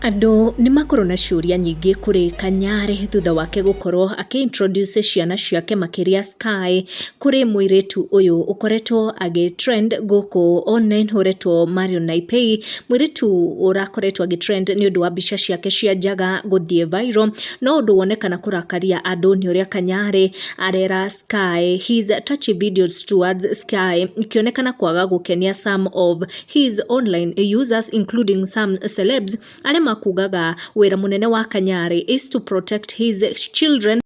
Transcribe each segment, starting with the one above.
Andu ni makorwo na ciuria nyingi kuri Kanyari thutha wake gukorwo introduce ciana ciake makiria Sky kuri muiritu uyu ukoretwo trend guku online huretwo Mario Naipei. Muiritu urakoretwo trend ni undu wa mbica ciake cia njaga guthie viral, no undu wonekana kurakaria andu ni uria Kanyari arera Sky his touchy videos towards Sky ikionekana kwaga gukenia some of his online users including some celebs arema kugaga wira munene wa Kanyari is to protect his children.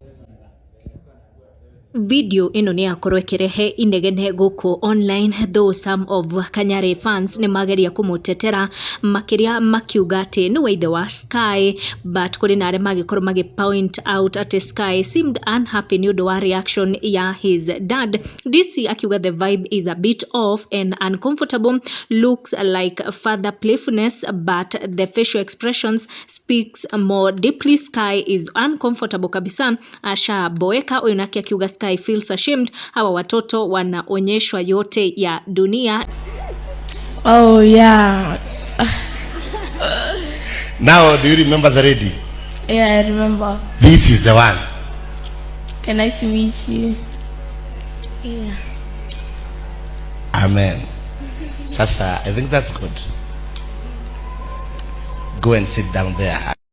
Video ino ni akorwo ikirehe inegene guku online, though some of Kanyari fans ni mageria kumutetera makiria makiuga ati ni waithe wa Sky, but kuri na aria magikorwo magi point out ati Sky seemed unhappy ni undu wa reaction ya his dad. DC akiuga the vibe is a bit off and uncomfortable, looks like further playfulness but the facial expressions speaks more deeply. Sky is uncomfortable kabisa, asha boeka. Uyu nake akiuga Sky feels ashamed hawa watoto wanaonyeshwa yote ya dunia. Oh yeah. Now do you remember the lady? Yeah, I remember. This is the one. Okay, nice to meet you. Yeah. Amen. Sasa, I think that's good. Go and sit down there.